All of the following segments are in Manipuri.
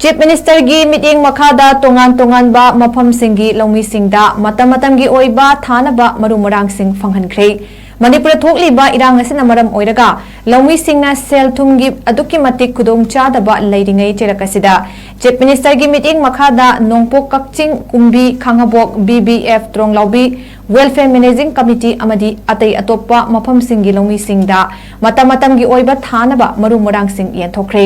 Chief Minister gi meeting makada tongan-tonganba mafamsinggi lawmisingda matam-matamgi oiba thanaba marumurang sing fanghankhre. Manipur thokliba irang asina maram oiraga lawmisingna sel thumgi aduki matik khudong chadaba leiringai cherakasida. Chief Minister gi meeting makada nongpok kakching kumbi khangabok BBF tronglaubi Welfare Managing Committee amadi atay atopa mafamsinggi lawmisingda matam-matamgi oiba thanaba marumurang sing yenthokre.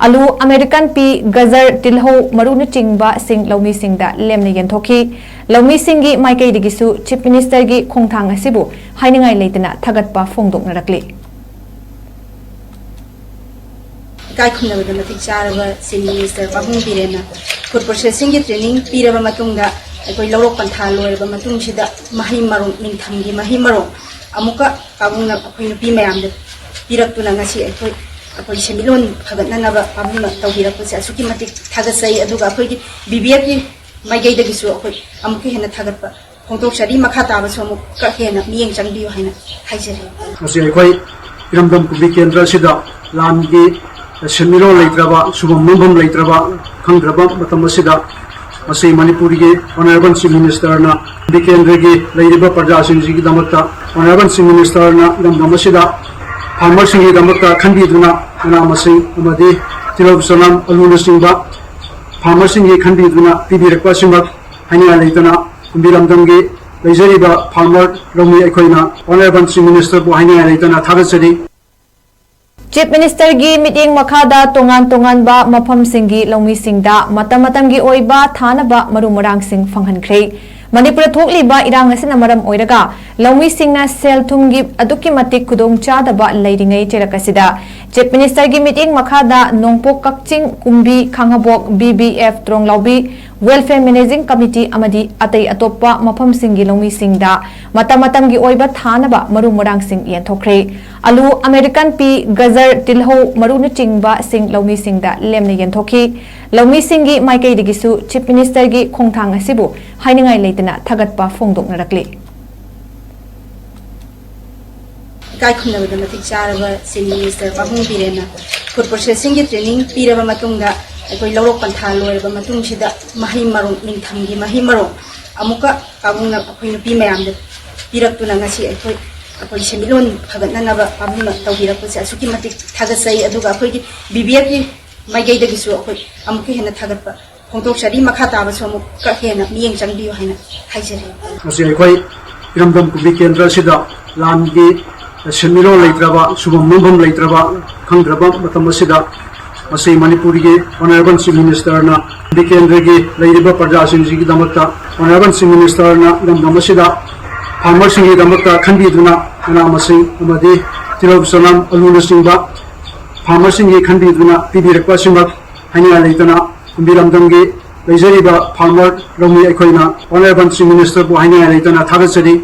Alu American pi gazar tilho maruna chingba sing lawmi singda lemna yenthoki lawmi singi maikai digisu Chief Minister gi khongthang asibu hainingai leitana thagatpa fongdoknarakli kai khumna bada matik charaba Chief Minister Pahung Birena food processing gi training piraba matungda ekoi lawrok pantha loiraba matung sida mahi marom ningthamgi mahi marom amuka pabungna akoi nupi mayamda piraktuna ngasi ekoi akoi semilon phagatnanaba pabungna tawbirakpase asuki matik thagasai aduga akoi gi BBF gi maigai dagisu akoi amuki hena thagatpa khongtok sari makha taba somu ka hena miyeng changbiyo haina haijare asi ekoi iramdam kubi kendra sida lamgi semilo leitraba subam mumbam leitraba khangraba matam sida asi manipuri gi honorable chief minister na bikendra gi leiriba parja singji gi damakta honorable chief minister na iramdam sida farmer singi damakta khandiduna ana masing amadi tilab sanam aluna singba farmer singi khandiduna pibirakpa simak hania leitana kumbiramdam gi leijariba farmer romi ekhoina honorable chief minister bu hania leitana thagasari. Chief Minister gi meeting makada tongan-tonganba mafamsinggi lawmisingda matam-matamgi oiba thanaba marumurang sing fanghankhre. Manipur thokliba irang asina maram oiraga lawmisingna sel thumgi aduki matik khudong chadaba leiringai cherakasida. Chief Minister gi meeting makada nongpok kakching kumbi khangabok BBF tronglaubi Welfare Managing Committee amadi atay atopa mafamsinggi lawmisingda matam-matamgi oiba thanaba marumurang sing yenthokre. Alu American pi gazar tilho maruna chingba sing lawmisingda lemna yenthoki lawmi singi maikai digisu Chief Minister gi khongthang asibu hainingai leitana thagatpa fongdoknarakli kai khumna bada matik charaba Chief Minister Pahung Birena food processing gi training piraba matungda ekoi lawrok pantha loiraba matung sida mahi marom ningthamgi mahi marom amuka pabungna akoi nupi mayamda piraktuna ngasi akoi semilon phagatnanaba pabungna tawbirakpase asuki matik thagasai aduga akoi gi BBF gi maigai dagisu akoi amuki hena thagatpa khongtok sari makha taba somu ka hena miyeng changbiyo haina haijare asi ekoi iramdam kubi kendra sida lamgi semilo leitraba subam mumbam leitraba khangraba matam sida asi manipuri gi honorable chief minister na bikendra gi leiriba parja singji gi damakta honorable chief minister na iramdam sida farmer singi damakta khandiduna ana masing amadi tilab sanam aluna singba farmer singi khandiduna pibirakpa simak hania leitana kumbiramdam gi leijariba farmer romi ekhoina honorable chief minister bu hania leitana thagasari.